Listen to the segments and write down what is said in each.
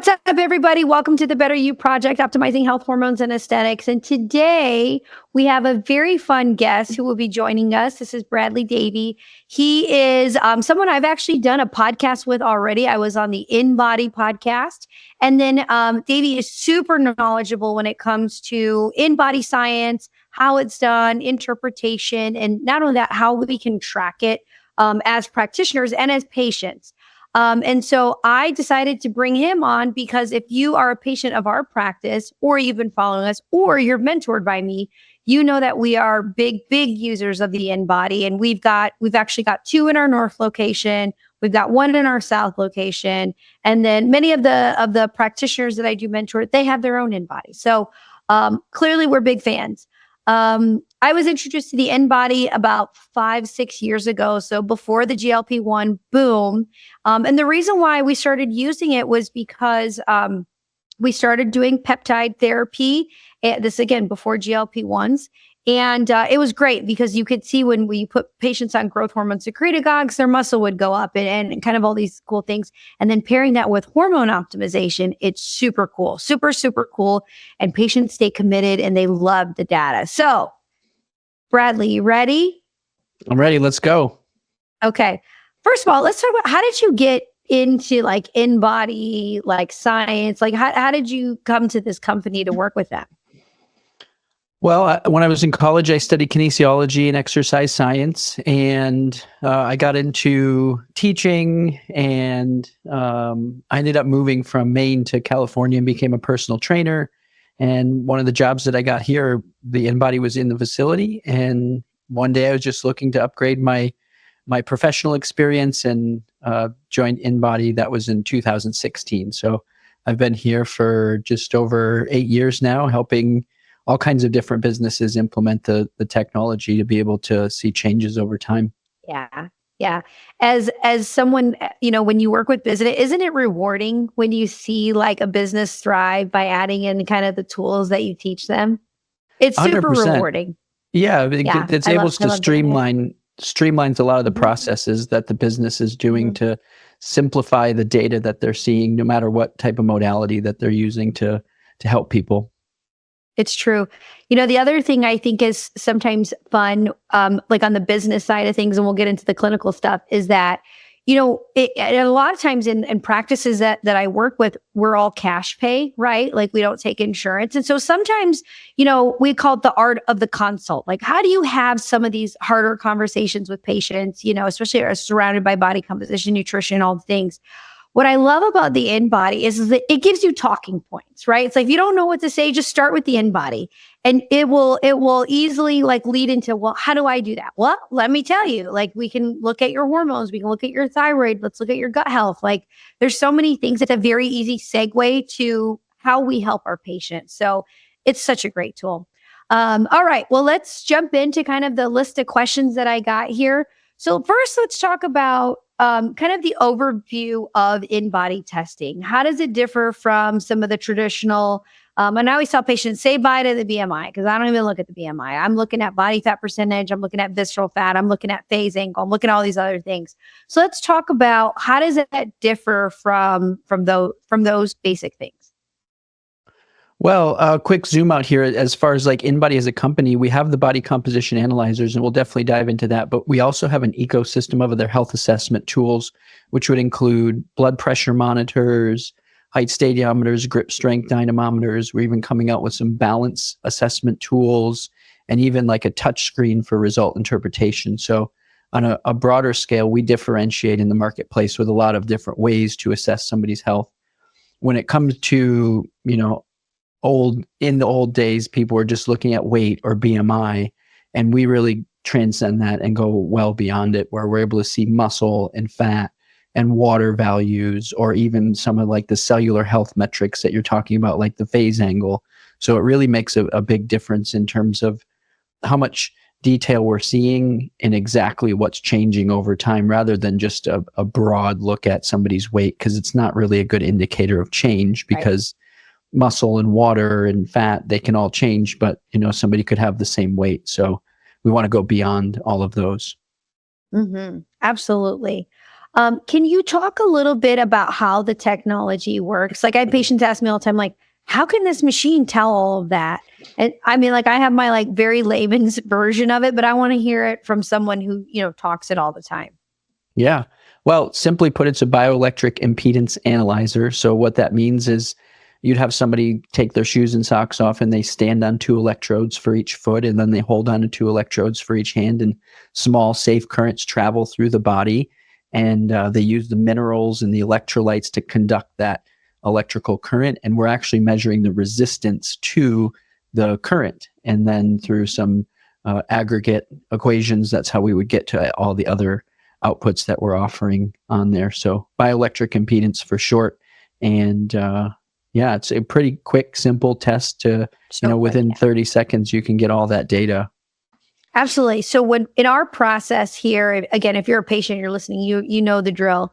What's up, everybody? Welcome to the Better You Project, optimizing health, hormones, and aesthetics. And today we have a very fun guest who will be joining us. This is Bradley Davie. He is someone I've actually done a podcast with already. I was on the InBody podcast. And then Davie is super knowledgeable when it comes to InBody science, how it's done, interpretation, and not only that, how we can track it as practitioners and as patients. And so I decided to bring him on because if you are a patient of our practice, or you've been following us, or you're mentored by me, you know that we are big users of the InBody. And we've actually got 2 in our North location. We've got 1 in our South location. And then many of the practitioners that I do mentor, they have their own InBody. So clearly we're big fans. I was introduced to the InBody about 5-6 years ago. So before the GLP-1 boom. And the reason why we started using it was because we started doing peptide therapy. This again, before GLP-1s. And it was great because you could see when we put patients on growth hormone secretagogues, their muscle would go up and kind of all these cool things. And then pairing that with hormone optimization, it's super cool, super cool. And patients stay committed and they love the data. So Bradley, you ready? I'm ready. Let's go. Okay. First of all, let's talk about how did you get into like InBody, like science? Like how did you come to this company to work with them? Well, when I was in college, I studied kinesiology and exercise science, and I got into teaching, and I ended up moving from Maine to California and became a personal trainer. And one of the jobs that I got here, the InBody was in the facility. And one day I was just looking to upgrade my professional experience and joined InBody. That was in 2016. So I've been here for just over 8 years now, helping all kinds of different businesses implement the technology to be able to see changes over time. Yeah. As someone, when you work with business, isn't it rewarding when you see like a business thrive by adding in kind of the tools that you teach them? It's super 100%. rewarding. Yeah, it's able to streamlines a lot of the processes that the business is doing to simplify the data that they're seeing, no matter what type of modality that they're using to help people. It's true. The other thing I think is sometimes fun, like on the business side of things, and we'll get into the clinical stuff, is that, a lot of times in practices that I work with, we're all cash pay, right? Like we don't take insurance. And so sometimes, we call it the art of the consult. Like, how do you have some of these harder conversations with patients, especially surrounded by body composition, nutrition, all the things. What I love about the InBody is that it gives you talking points, right? It's like, if you don't know what to say, just start with the InBody and it will easily like lead into, well, how do I do that? Well, let me tell you, like we can look at your hormones. We can look at your thyroid. Let's look at your gut health. Like there's so many things. It's a very easy segue to how we help our patients. So it's such a great tool. All right. Well, let's jump into kind of the list of questions that I got here. So first, let's talk about kind of the overview of InBody testing. How does it differ from some of the traditional, and I always tell patients, say bye to the BMI, because I don't even look at the BMI. I'm looking at body fat percentage. I'm looking at visceral fat. I'm looking at phase angle. I'm looking at all these other things. So let's talk about how does that differ from those basic things? Well, a quick zoom out here. As far as like InBody as a company, we have the body composition analyzers, and we'll definitely dive into that. But we also have an ecosystem of other health assessment tools, which would include blood pressure monitors, height stadiometers, grip strength dynamometers. We're even coming out with some balance assessment tools, and even like a touch screen for result interpretation. So on a broader scale, we differentiate in the marketplace with a lot of different ways to assess somebody's health. When it comes to, in the old days, people were just looking at weight or BMI, and we really transcend that and go well beyond it, where we're able to see muscle and fat and water values, or even some of like the cellular health metrics that you're talking about, like the phase angle. So it really makes a big difference in terms of how much detail we're seeing and exactly what's changing over time, rather than just a broad look at somebody's weight, because it's not really a good indicator of change, because muscle and water and fat, they can all change, but somebody could have the same weight. So we want to go beyond all of those. Absolutely. Can you talk a little bit about how the technology works? Like I have patients ask me all the time, like, how can this machine tell all of that? And I mean, like I have my like very layman's version of it, but I want to hear it from someone who, talks it all the time. Yeah. Well, simply put, it's a bioelectric impedance analyzer. So what that means is you'd have somebody take their shoes and socks off and they stand on 2 electrodes for each foot, and then they hold on to 2 electrodes for each hand, and small safe currents travel through the body. And they use the minerals and the electrolytes to conduct that electrical current. And we're actually measuring the resistance to the current. And then through some aggregate equations, that's how we would get to all the other outputs that we're offering on there. So bioelectric impedance for short. And yeah, it's a pretty quick, simple test to, within 30 seconds, you can get all that data. Absolutely. So when in our process here, again, if you're a patient, you're listening, you know the drill.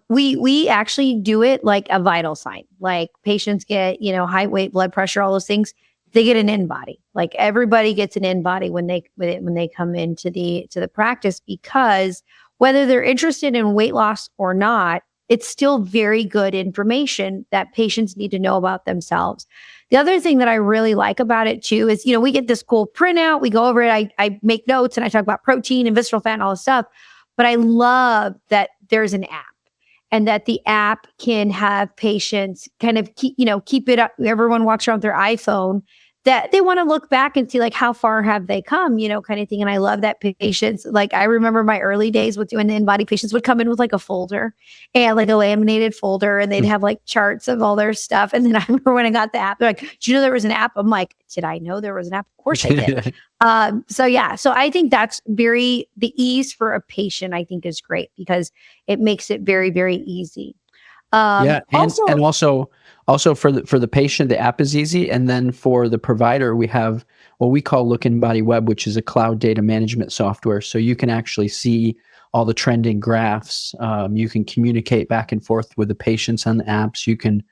We actually do it like a vital sign. Like patients get, height, weight, blood pressure, all those things. They get an InBody. Like everybody gets an InBody when they come into the practice, because whether they're interested in weight loss or not, it's still very good information that patients need to know about themselves. The other thing that I really like about it too is, we get this cool printout, we go over it, I make notes and I talk about protein and visceral fat and all this stuff. But I love that there's an app, and that the app can have patients kind of keep it up. Everyone walks around with their iPhone, that they want to look back and see like how far have they come, kind of thing. And I love that patients, like I remember my early days with doing the InBody, patients would come in with like a folder and like a laminated folder, and they'd have like charts of all their stuff. And then I remember when I got the app, they're like, "Do you know there was an app?" I'm like, "Did I know there was an app? Of course I did." So yeah, so I think that's the ease for a patient, I think is great, because it makes it very, very easy. Yeah, and also for the patient, the app is easy, and then for the provider, we have what we call Look InBody Web, which is a cloud data management software. So you can actually see all the trending graphs. You can communicate back and forth with the patients on the apps. You can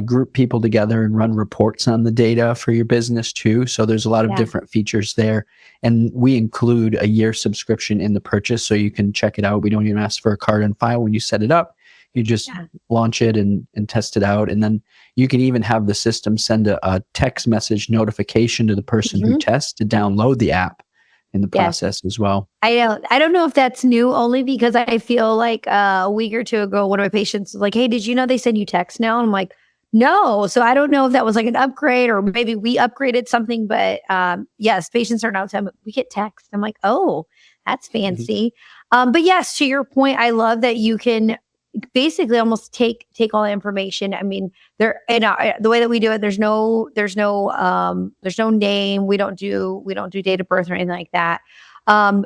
group people together and run reports on the data for your business too. So there's a lot of different features there, and we include a year subscription in the purchase, so you can check it out. We don't even ask for a card and file when you set it up. You just launch it and test it out. And then you can even have the system send a text message notification to the person who tests to download the app in the process as well. I don't know if that's new, only because I feel like a week or two ago, one of my patients was like, "Hey, did you know they send you text now?" And I'm like, "No." So I don't know if that was like an upgrade, or maybe we upgraded something, but yes, patients are now telling me we get text. I'm like, "Oh, that's fancy." But yes, to your point, I love that you can basically almost take all the information. I mean, the way that we do it, there's no name. We don't do date of birth or anything like that.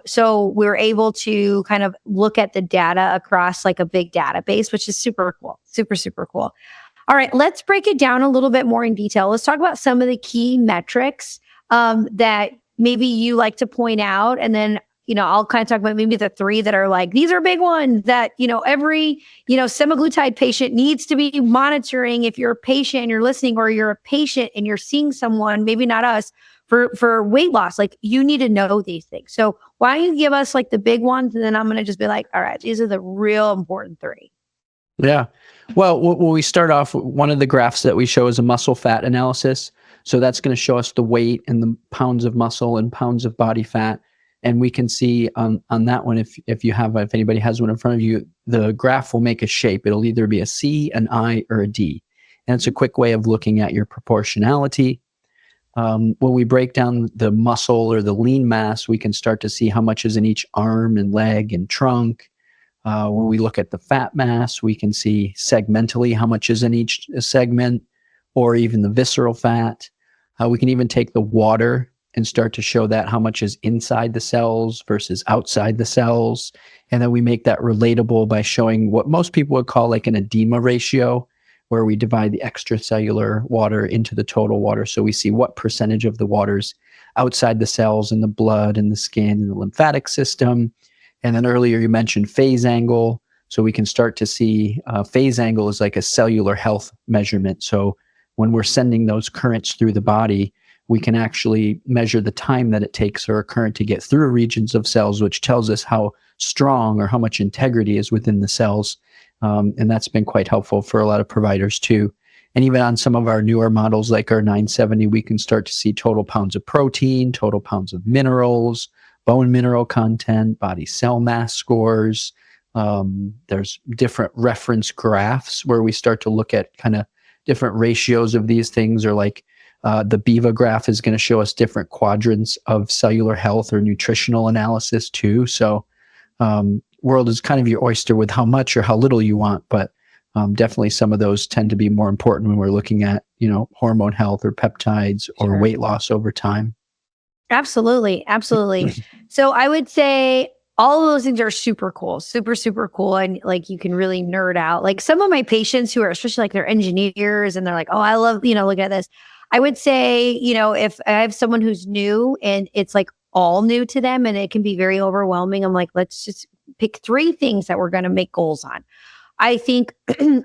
So we're able to kind of look at the data across like a big database, which is super cool. Super, super cool. All right, let's break it down a little bit more in detail. Let's talk about some of the key metrics that maybe you like to point out, and then I'll kind of talk about maybe the 3 that are like, these are big ones that, every, semaglutide patient needs to be monitoring. If you're a patient and you're listening, or you're a patient and you're seeing someone, maybe not us, for weight loss, like you need to know these things. So why don't you give us like the big ones, and then I'm going to just be like, all right, these are the real important 3. Yeah. Well, when we start off, one of the graphs that we show is a muscle fat analysis. So that's going to show us the weight and the pounds of muscle and pounds of body fat. And we can see on that one, if anybody has one in front of you, the graph will make a shape. It'll either be a C, an I, or a D. And it's a quick way of looking at your proportionality. When we break down the muscle or the lean mass, we can start to see how much is in each arm and leg and trunk. When we look at the fat mass, we can see segmentally how much is in each segment, or even the visceral fat. We can even take the water and start to show that how much is inside the cells versus outside the cells. And then we make that relatable by showing what most people would call like an edema ratio, where we divide the extracellular water into the total water. So we see what percentage of the water's outside the cells in the blood and the skin and the lymphatic system. And then earlier you mentioned phase angle. So we can start to see phase angle is like a cellular health measurement. So when we're sending those currents through the body, we can actually measure the time that it takes for a current to get through regions of cells, which tells us how strong or how much integrity is within the cells. And that's been quite helpful for a lot of providers too. And even on some of our newer models, like our 970, we can start to see total pounds of protein, total pounds of minerals, bone mineral content, body cell mass scores. There's different reference graphs where we start to look at kind of different ratios of these things, or like the BIVA graph is going to show us different quadrants of cellular health or nutritional analysis too. So world is kind of your oyster with how much or how little you want, but definitely some of those tend to be more important when we're looking at, hormone health or peptides or Sure. weight loss over time. Absolutely. Absolutely. So I would say all of those things are super cool, super, super cool. And like, you can really nerd out. Like some of my patients who are, especially like they're engineers and they're like, oh, I love, look at this. I would say, if I have someone who's new and it's like all new to them and it can be very overwhelming, I'm like, let's just pick 3 things that we're going to make goals on. I think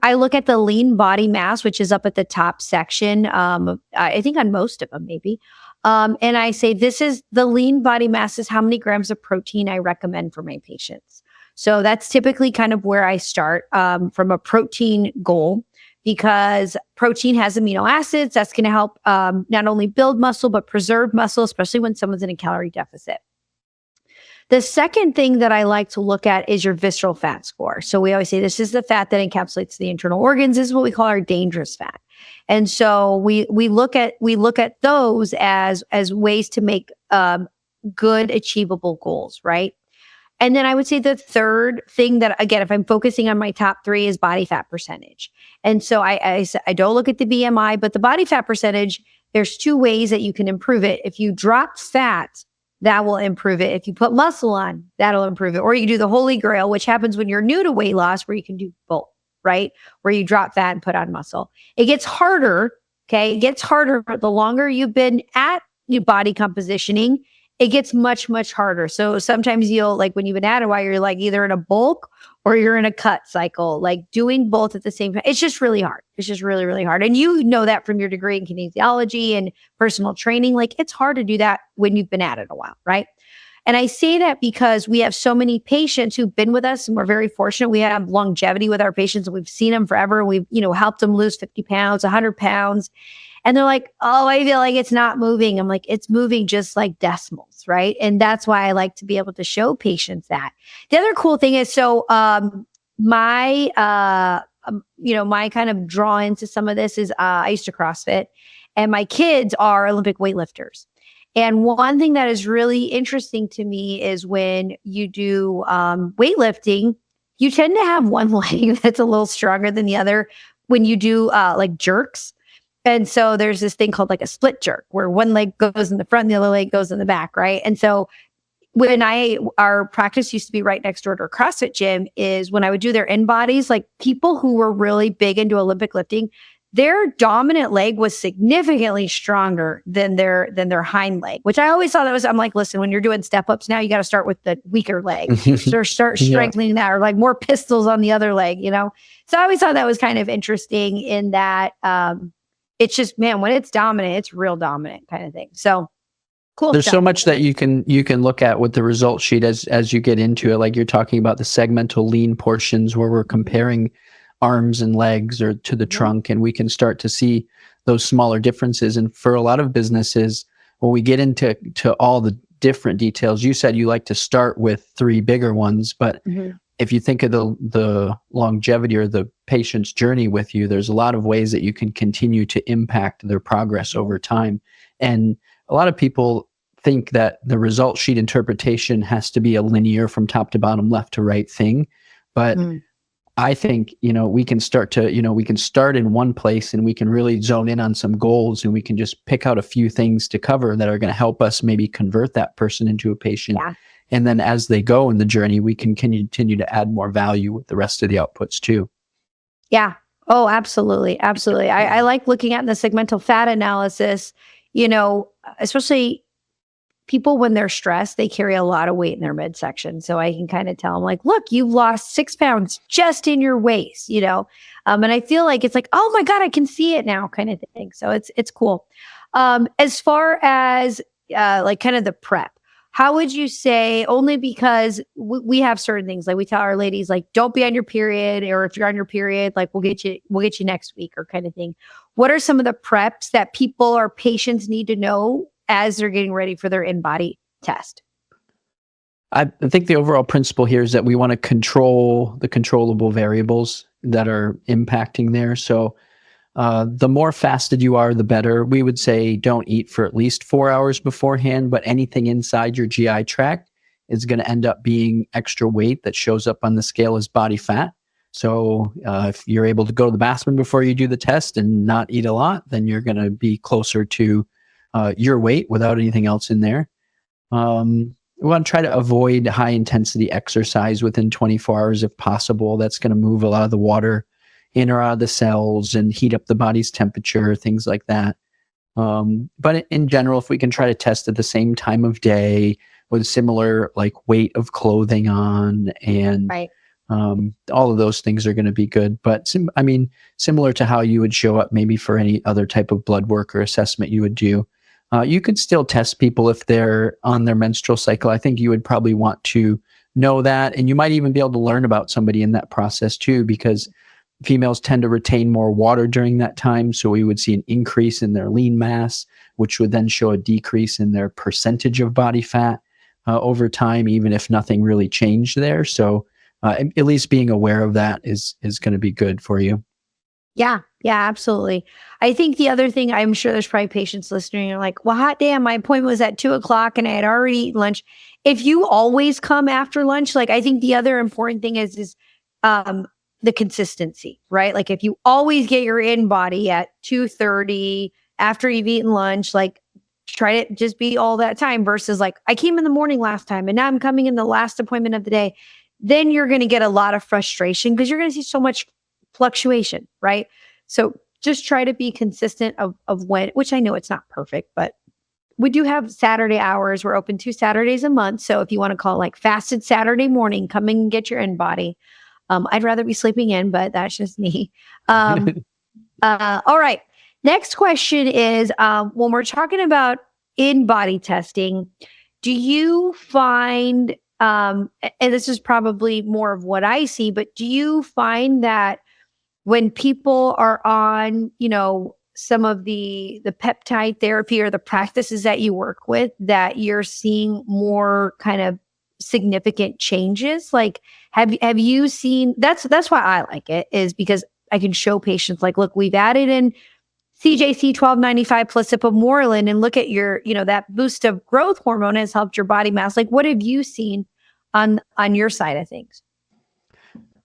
I look at the lean body mass, which is up at the top section. I think on most of them, maybe. And I say, this is the lean body mass is how many grams of protein I recommend for my patients. So that's typically kind of where I start from a protein goal, because protein has amino acids. That's going to help not only build muscle, but preserve muscle, especially when someone's in a calorie deficit. The second thing that I like to look at is your visceral fat score. So we always say this is the fat that encapsulates the internal organs. This is what we call our dangerous fat. And so we look at those as ways to make good achievable goals, right? And then I would say the third thing that, again, if I'm focusing on my top 3, is body fat percentage. And so I don't look at the BMI, but the body fat percentage, there's 2 ways that you can improve it. If you drop fat, that will improve it. If you put muscle on, that'll improve it. Or you can do the holy grail, which happens when you're new to weight loss, where you can do both, right? Where you drop fat and put on muscle. It gets harder, okay? It gets harder the longer you've been at your body compositioning. It gets much, much harder. So sometimes you'll, like when you've been at it, while you're like either in a bulk or you're in a cut cycle, like doing both at the same time. It's just really hard. It's just really, really hard. And you know that from your degree in kinesiology and personal training. Like it's hard to do that when you've been at it a while, right? And I say that because we have so many patients who've been with us, and we're very fortunate. We have longevity with our patients, and we've seen them forever. We've, helped them lose 50 pounds, 100 pounds. And they're like, oh, I feel like it's not moving. I'm like, it's moving just like decimals, right? And that's why I like to be able to show patients that. The other cool thing is, so my kind of draw into some of this is I used to CrossFit, and my kids are Olympic weightlifters. And one thing that is really interesting to me is when you do weightlifting, you tend to have one leg that's a little stronger than the other when you do like jerks. And so there's this thing called like a split jerk, where one leg goes in the front, the other leg goes in the back, right? And so when our practice used to be right next door to a CrossFit gym, is when I would do their InBodies, like people who were really big into Olympic lifting, their dominant leg was significantly stronger than their hind leg, which I always thought I'm like, listen, when you're doing step ups now, you got to start with the weaker leg. So start strengthening that, or like more pistols on the other leg, So I always thought that was kind of interesting in that it's just, man, when it's dominant, it's real dominant kind of thing. So cool. There's stuff. so much that you can look at with the result sheet as you get into it. Like you're talking about the segmental lean portions where we're comparing arms and legs or to the trunk, and we can start to see those smaller differences. And for a lot of businesses, when we get into all the different details, you said you like to start with 3 bigger ones, but if you think of the longevity or the patient's journey with you, there's a lot of ways that you can continue to impact their progress over time. And a lot of people think that the result sheet interpretation has to be a linear from top to bottom, left to right thing. But I think, we can start in one place, and we can really zone in on some goals, and we can just pick out a few things to cover that are going to help us maybe convert that person into a patient. Yeah. And then as they go in the journey, we can continue to add more value with the rest of the outputs too. Yeah. Oh, absolutely. Absolutely. I like looking at the segmental fat analysis, especially people when they're stressed, they carry a lot of weight in their midsection. So I can kind of tell them like, look, you've lost 6 pounds just in your waist, and I feel like it's like, oh my God, I can see it now kind of thing. So it's cool. As far as like kind of the prep, how would you say, only because we have certain things, like we tell our ladies, like, don't be on your period, or if you're on your period, like, we'll get you next week, or kind of thing. What are some of the preps that people or patients need to know as they're getting ready for their InBody test? I think the overall principle here is that we want to control the controllable variables that are impacting there. So the more fasted you are, the better. We would say don't eat for at least 4 hours beforehand, but anything inside your GI tract is going to end up being extra weight that shows up on the scale as body fat. So if you're able to go to the bathroom before you do the test and not eat a lot, then you're going to be closer to your weight without anything else in there. We want to try to avoid high intensity exercise within 24 hours if possible. That's going to move a lot of the water in or out of the cells and heat up the body's temperature, things like that. But in general, if we can try to test at the same time of day with similar like weight of clothing on, and Right. all of those things are going to be good. But similar to how you would show up maybe for any other type of blood work or assessment you would do, you could still test people if they're on their menstrual cycle. I think you would probably want to know that, and you might even be able to learn about somebody in that process too, because females tend to retain more water during that time. So we would see an increase in their lean mass, which would then show a decrease in their percentage of body fat over time, even if nothing really changed there. So at least being aware of that is going to be good for you. Yeah, absolutely. I think the other thing, I'm sure there's probably patients listening and are like, well, hot damn, my appointment was at 2:00 and I had already eaten lunch. If you always come after lunch, like, I think the other important thing is the consistency, right? Like, if you always get your InBody at 2:30 after you've eaten lunch, like, try to just be all that time, versus like, I came in the morning last time and now I'm coming in the last appointment of the day. Then you're going to get a lot of frustration because you're going to see so much fluctuation, right? So just try to be consistent of when, which I know it's not perfect, but we do have Saturday hours. We're open 2 Saturdays a month. So if you want to call it like fasted Saturday morning, come in and get your InBody. I'd rather be sleeping in, but that's just me. All right. Next question is, when we're talking about InBody testing, do you find, and this is probably more of what I see, but do you find that when people are on, some of the peptide therapy or the practices that you work with, that you're seeing more kind of significant changes? Like, have you seen, that's why I like it, is because I can show patients, like, look, we've added in CJC 1295 plus ipamorelin, and look at your, that boost of growth hormone has helped your body mass. Like, what have you seen on your side of things?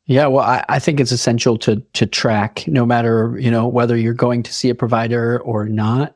Yeah, well, I think it's essential to track, no matter, whether you're going to see a provider or not.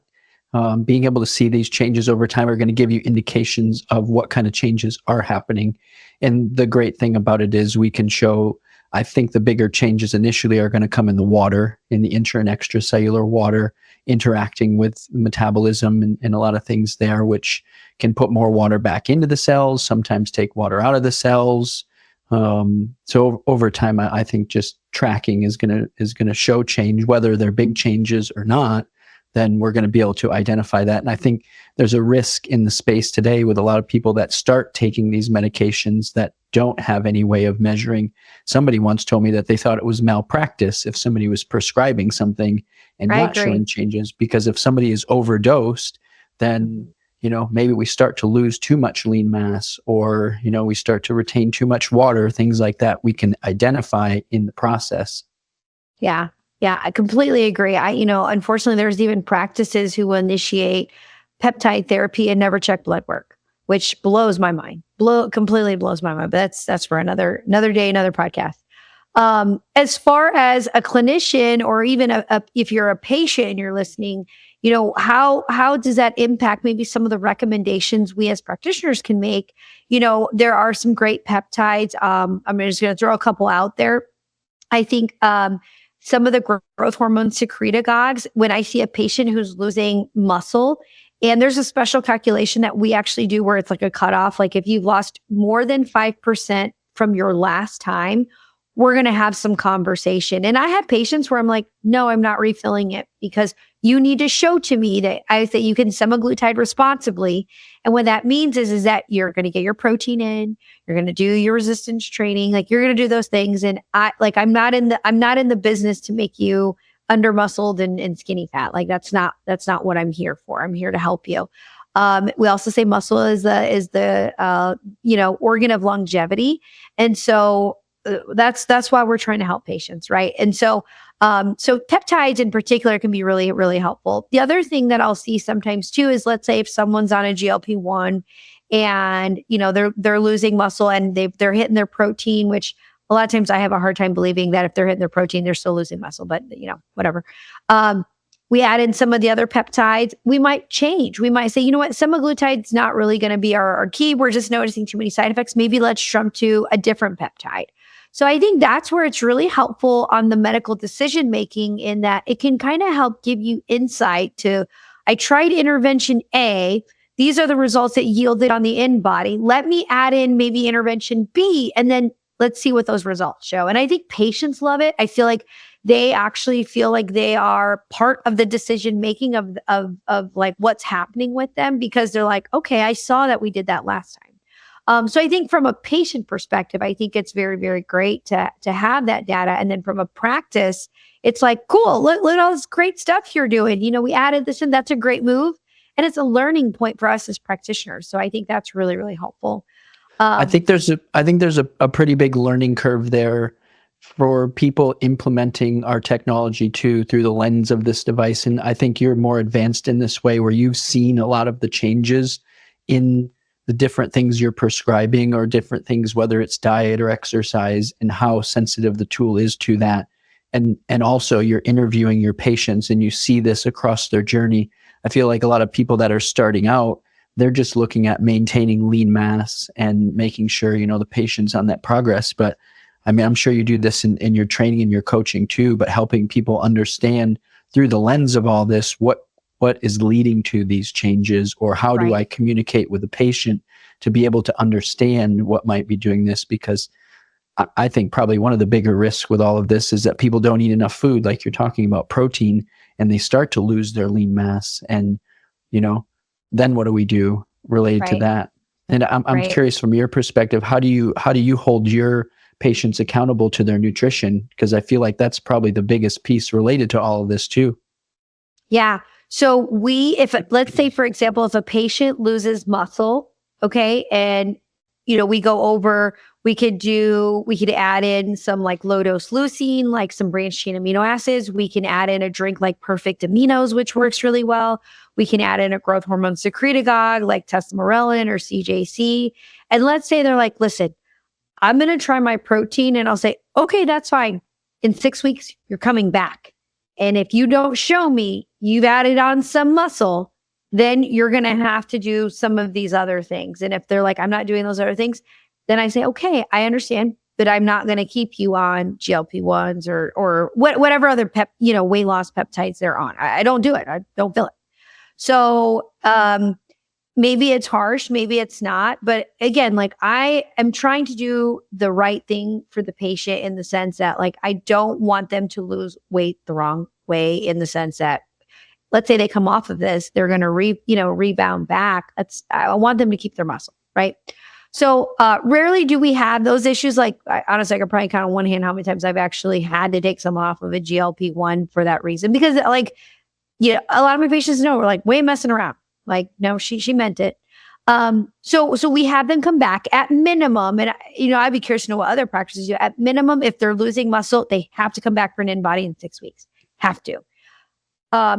Being able to see these changes over time are going to give you indications of what kind of changes are happening. And the great thing about it is we can show, I think the bigger changes initially are going to come in the water, in the intra and extracellular water, interacting with metabolism and a lot of things there, which can put more water back into the cells, sometimes take water out of the cells. So over time, I think just tracking is gonna show change, whether they're big changes or not. Then we're going to be able to identify that. And I think there's a risk in the space today with a lot of people that start taking these medications that don't have any way of measuring. Somebody once told me that they thought it was malpractice if somebody was prescribing something and not showing changes, because if somebody is overdosed, then maybe we start to lose too much lean mass, or, we start to retain too much water, things like that we can identify in the process. Yeah. Yeah, I completely agree. Unfortunately, there's even practices who will initiate peptide therapy and never check blood work, which blows my mind. Completely blows my mind. But that's for another day, another podcast. As far as a clinician, or even if you're a patient and you're listening, how does that impact maybe some of the recommendations we as practitioners can make? There are some great peptides. I'm just going to throw a couple out there. I think some of the growth hormone secretagogues, when I see a patient who's losing muscle, and there's a special calculation that we actually do where it's like a cutoff, like if you've lost more than 5% from your last time, we're going to have some conversation. And I have patients where I'm like, no, I'm not refilling it because you need to show to me that you can semaglutide responsibly. And what that means is that you're going to get your protein in, you're going to do your resistance training, like you're going to do those things. And I'm not in the business to make you under muscled and skinny fat. Like that's not what I'm here for. I'm here to help you. We also say muscle is the organ of longevity. And so that's why we're trying to help patients. Right. And so peptides in particular can be really, really helpful. The other thing that I'll see sometimes too is, let's say if someone's on a GLP-1 and, they're losing muscle and they're hitting their protein, which a lot of times I have a hard time believing that if they're hitting their protein, they're still losing muscle, but whatever. We add in some of the other peptides. We might change. We might say, you know what, semaglutide's not really going to be our key. We're just noticing too many side effects. Maybe let's jump to a different peptide. So I think that's where it's really helpful on the medical decision making, in that it can kind of help give you insight to, I tried intervention A. These are the results that yielded on the InBody. Let me add in maybe intervention B, and then let's see what those results show. And I think patients love it. I feel like they actually feel like they are part of the decision making of like what's happening with them, because they're like, okay, I saw that we did that last time. So I think from a patient perspective, I think it's very, very great to have that data. And then from a practice, it's like, cool, look at all this great stuff you're doing. We added this and that's a great move. And it's a learning point for us as practitioners. So I think that's really, really helpful. I think there's a pretty big learning curve there for people implementing our technology too, through the lens of this device. And I think you're more advanced in this way, where you've seen a lot of the changes in the different things you're prescribing, or different things, whether it's diet or exercise, and how sensitive the tool is to that. And also you're interviewing your patients and you see this across their journey. I feel like a lot of people that are starting out, they're just looking at maintaining lean mass and making sure, the patient's on that progress. But I mean, I'm sure you do this in your training and your coaching too, but helping people understand through the lens of all this, what is leading to these changes, or how do I communicate with the patient to be able to understand what might be doing this? Because I think probably one of the bigger risks with all of this is that people don't eat enough food, like you're talking about protein, and they start to lose their lean mass. And, then what do we do related to that? And I'm curious, from your perspective, how do you hold your patients accountable to their nutrition? Because I feel like that's probably the biggest piece related to all of this too. Yeah. So let's say, for example, if a patient loses muscle, okay, and we go over, we could add in some like low dose leucine, like some branched chain amino acids. We can add in a drink like Perfect Aminos, which works really well. We can add in a growth hormone secretagogue like tesamorelin or CJC. And let's say they're like, listen, I'm going to try my protein. And I'll say, okay, that's fine. In 6 weeks, you're coming back. And if you don't show me you've added on some muscle, then you're going to have to do some of these other things. And if they're like, I'm not doing those other things, then I say, okay, I understand, but I'm not going to keep you on GLP-1s or whatever other weight loss peptides they're on. I don't do it. I don't feel it. So, maybe it's harsh, maybe it's not. But again, like I am trying to do the right thing for the patient, in the sense that like, I don't want them to lose weight the wrong way, in the sense that, let's say they come off of this, they're going to rebound back. I want them to keep their muscle, right? So rarely do we have those issues. Like honestly, I could probably count on one hand how many times I've actually had to take some off of a GLP-1 for that reason. Because like, a lot of my patients know we're like way messing around. Like, no, she meant it. So we have them come back at minimum. And I'd be curious to know what other practices do. At minimum, if they're losing muscle, they have to come back for an InBody in 6 weeks. Have to.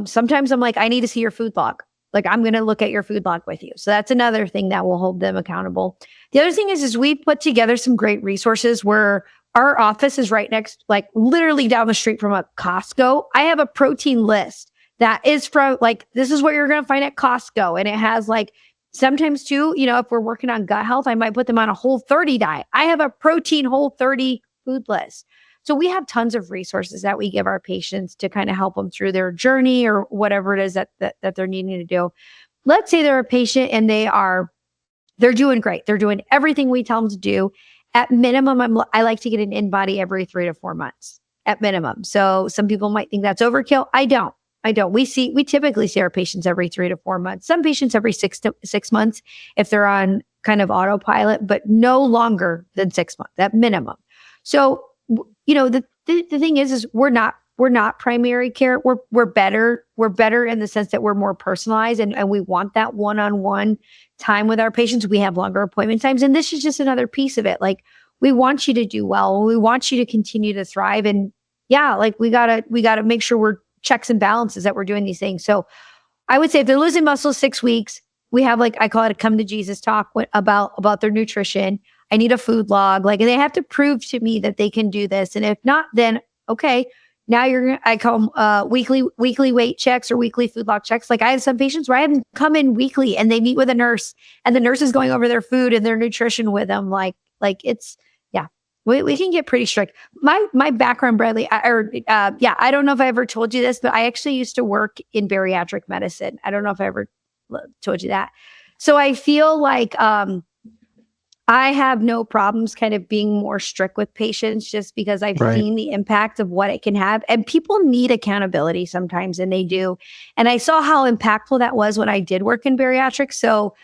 Sometimes I'm like, I need to see your food log. Like, I'm going to look at your food log with you. So that's another thing that will hold them accountable. The other thing is we put together some great resources where our office is right next, like literally down the street from a Costco. I have a protein list that is from like, this is what you're going to find at Costco. And it has like, sometimes too, if we're working on gut health, I might put them on a Whole30 diet. I have a protein Whole30 food list. So we have tons of resources that we give our patients to kind of help them through their journey or whatever it is that they're needing to do. Let's say they're a patient and they're doing great. They're doing everything we tell them to do. at minimum, I like to get an InBody every 3 to 4 months at minimum. So some people might think that's overkill. I don't. We typically see our patients every 3 to 4 months. Some patients every 6 months if they're on kind of autopilot, but no longer than 6 months at minimum. So, the thing is we're not primary care. We're better. We're better in the sense that we're more personalized and we want that one-on-one time with our patients. We have longer appointment times. And this is just another piece of it. Like, we want you to do well. We want you to continue to thrive. And yeah, like we gotta make sure we're checks and balances that we're doing these things. So I would say if they're losing muscle 6 weeks, we have, like, I call it a come to Jesus talk about their nutrition. I need a food log. Like, they have to prove to me that they can do this. And if not, then okay, now I call them weekly weight checks or weekly food log checks. Like, I have some patients where I have them come in weekly and they meet with a nurse and the nurse is going over their food and their nutrition with them. Like it's, yeah, we can get pretty strict. My background, Bradley, I don't know if I ever told you this, but I actually used to work in bariatric medicine. I don't know if I ever told you that. So I feel like, I have no problems kind of being more strict with patients just because I've seen the impact of what it can have. And people need accountability sometimes, and they do. And I saw how impactful that was when I did work in bariatrics. So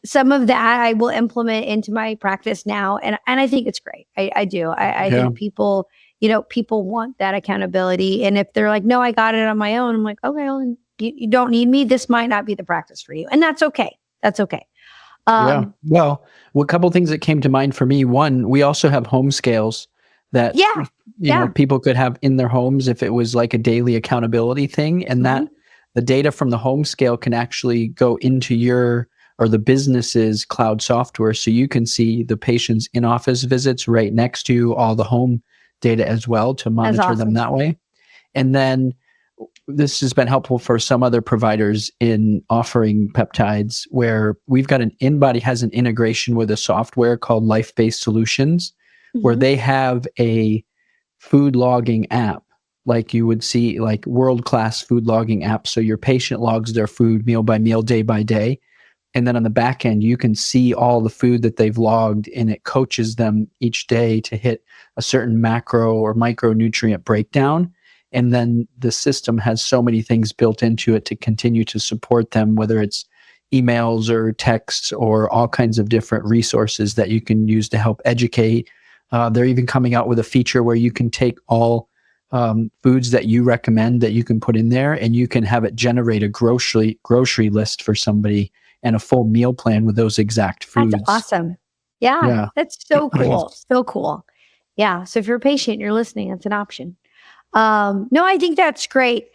some of that I will implement into my practice now. And I think it's great. I do. I think people want that accountability. And if they're like, no, I got it on my own, I'm like, okay, well, you don't need me. This might not be the practice for you. And that's okay. That's okay. Well, a couple of things that came to mind for me. One, we also have home scales that people could have in their homes if it was like a daily accountability thing, and that the data from the home scale can actually go into your or the business's cloud software, so you can see the patient's in-office visits right next to all the home data as well to monitor them that way. And then this has been helpful for some other providers in offering peptides, where we've got InBody has an integration with a software called Life-Based Solutions, where they have a food logging app, like you would see, like world-class food logging app. So your patient logs their food meal by meal, day by day. And then on the back end, you can see all the food that they've logged, and it coaches them each day to hit a certain macro or micronutrient breakdown. And then the system has so many things built into it to continue to support them, whether it's emails or texts or all kinds of different resources that you can use to help educate. They're even coming out with a feature where you can take all foods that you recommend that you can put in there, and you can have it generate a grocery list for somebody and a full meal plan with those exact foods. That's awesome. Yeah. That's so cool. So cool. Yeah. So if you're a patient, you're listening, that's an option. No, I think that's great.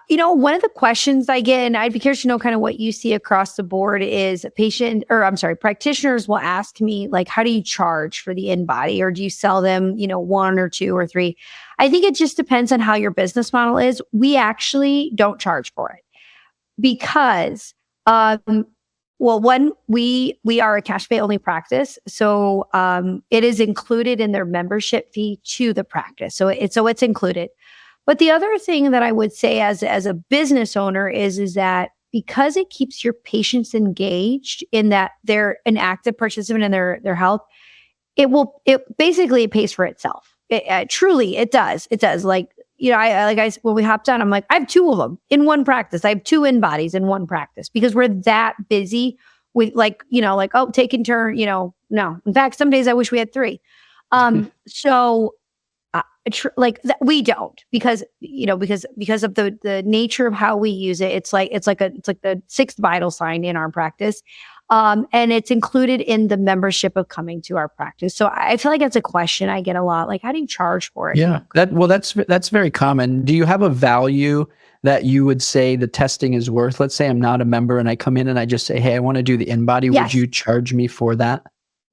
One of the questions I get, and I'd be curious to know kind of what you see across the board, is practitioners will ask me, like, how do you charge for the InBody, or do you sell them, 1 or 2 or 3? I think it just depends on how your business model is. We actually don't charge for it because, one, we are a cash pay only practice. So, it is included in their membership fee to the practice. So it's included. But the other thing that I would say as a business owner is that because it keeps your patients engaged in that they're an active participant in their health, it basically pays for itself. Truly, it does. It does. Like, when we hopped on, I'm like, I have 2 of them in one practice. I have 2 InBodies in one practice because we're that busy with taking turn, no. In fact, some days I wish we had 3. We don't, because of the nature of how we use it. It's like the 6th vital sign in our practice. And it's included in the membership of coming to our practice. So I feel like that's a question I get a lot. Like, how do you charge for it? Yeah, that's very common. Do you have a value that you would say the testing is worth? Let's say I'm not a member and I come in and I just say, hey, I want to do the InBody. Yes. Would you charge me for that?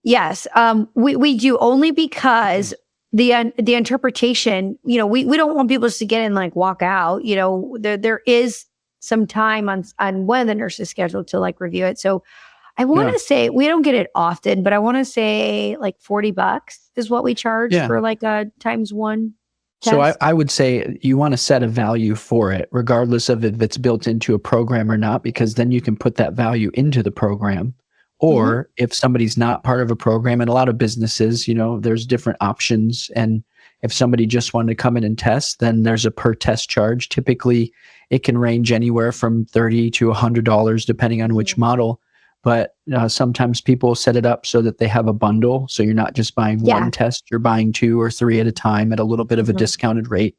Yes, we do, only because the interpretation, we don't want people just to get in, like, walk out. There is some time on one of the nurses scheduled to, like, review it. So I want to say, we don't get it often, but I want to say like $40 is what we charge for like a ×1 test. So I would say you want to set a value for it, regardless of if it's built into a program or not, because then you can put that value into the program, Or if somebody's not part of a program, and a lot of businesses, there's different options. And if somebody just wanted to come in and test, then there's a per test charge. Typically, it can range anywhere from $30 to $100, depending on which model. But sometimes people set it up so that they have a bundle. So you're not just buying one test, you're buying 2 or 3 at a time at a little bit of a discounted rate.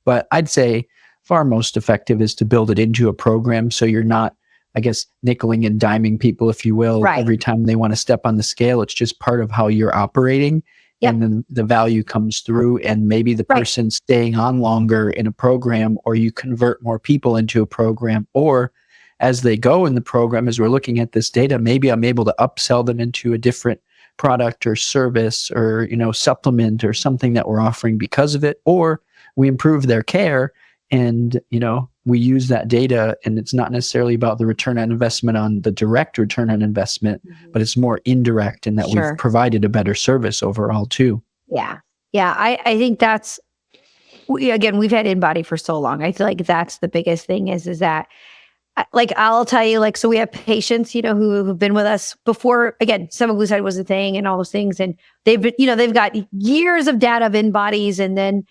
But I'd say far most effective is to build it into a program so you're not, I guess, nickeling and diming people, if you will, every time they want to step on the scale. It's just part of how you're operating. And then the value comes through, and maybe the person staying on longer in a program, or you convert more people into a program, or as they go in the program, as we're looking at this data, maybe I'm able to upsell them into a different product or service or, supplement or something that we're offering because of it, or we improve their care. And, we use that data, and it's not necessarily about the return on investment on the direct return on investment, but it's more indirect in that we've provided a better service overall too. Yeah. Yeah. I think that's, again, we've had InBody for so long. I feel like that's the biggest thing is that, like, I'll tell you, like, so we have patients, who've been with us before. Again, semaglutide was a thing and all those things. And they've been, they've got years of data of InBodies, and then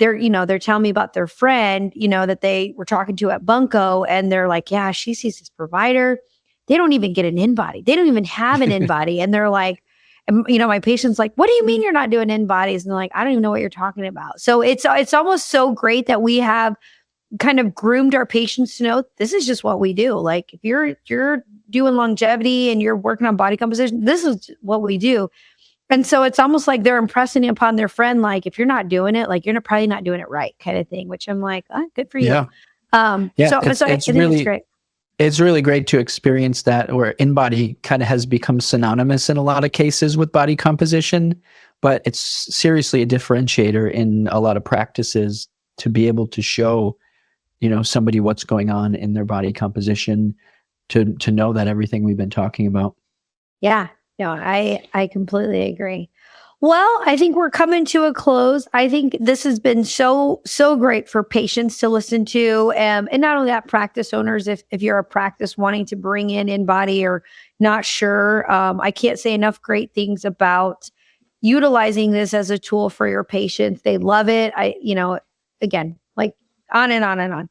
they're telling me about their friend, that they were talking to at Bunko, and they're like, yeah, she sees this provider. They don't even get an InBody. They don't even have an InBody. And they're like, my patient's like, what do you mean you're not doing InBodies? And they're like, I don't even know what you're talking about. So it's almost so great that we have kind of groomed our patients to know this is just what we do. Like, if you're doing longevity and you're working on body composition, this is what we do. And so it's almost like they're impressing upon their friend, like, if you're not doing it, like, you're probably not doing it right, kind of thing, which I'm like, oh, good for you. Yeah. So I think it's great. It's really great to experience that, where InBody kind of has become synonymous in a lot of cases with body composition, but it's seriously a differentiator in a lot of practices to be able to show, somebody what's going on in their body composition, to know that everything we've been talking about. Yeah. No, I completely agree. Well, I think we're coming to a close. I think this has been so great for patients to listen to, and not only that, practice owners, if you're a practice wanting to bring in InBody or not sure. I can't say enough great things about utilizing this as a tool for your patients. They love it. Again, like, on and on and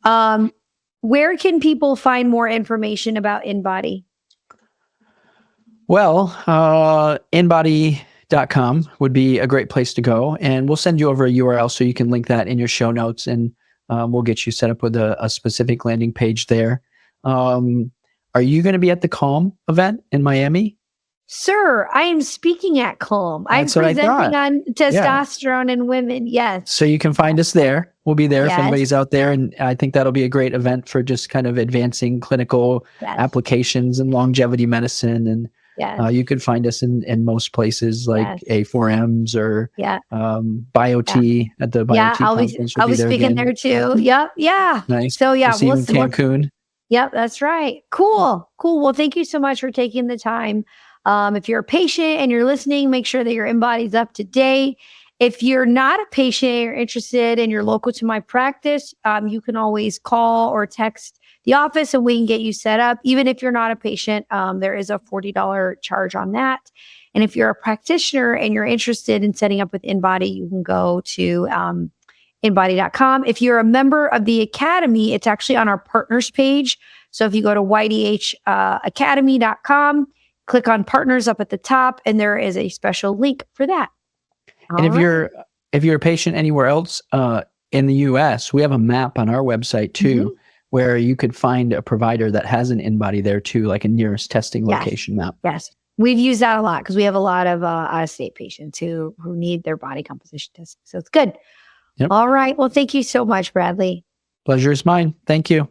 on. Where can people find more information about InBody? Well, InBody.com would be a great place to go. And we'll send you over a URL so you can link that in your show notes, and we'll get you set up with a specific landing page there. Are you going to be at the Calm event in Miami? Sir, I am speaking at Calm. I'm presenting on testosterone in women. Yes. So you can find us there. We'll be there if anybody's out there. And I think that'll be a great event for just kind of advancing clinical applications and longevity medicine. And you could find us in most places like A4Ms or BioT at the BioT conference. I'll be speaking there too. Yep. Yeah. Nice. So we'll see you in Cancun. Yep, that's right. Cool. Well, thank you so much for taking the time. If you're a patient and you're listening, make sure that your InBody's up to date. If you're not a patient, you're interested and you're local to my practice, you can always call or text the office and we can get you set up. Even if you're not a patient, there is a $40 charge on that. And if you're a practitioner and you're interested in setting up with InBody, you can go to InBody.com. If you're a member of the Academy, it's actually on our partners page. So if you go to ydhacademy.com, click on partners up at the top, and there is a special link for that. And if you're a patient anywhere else in the US, we have a map on our website too, where you could find a provider that has an InBody there too, like a nearest testing location map. Yes. We've used that a lot because we have a lot of out-of-state patients who need their body composition testing. So it's good. Yep. All right. Well, thank you so much, Bradley. Pleasure is mine. Thank you.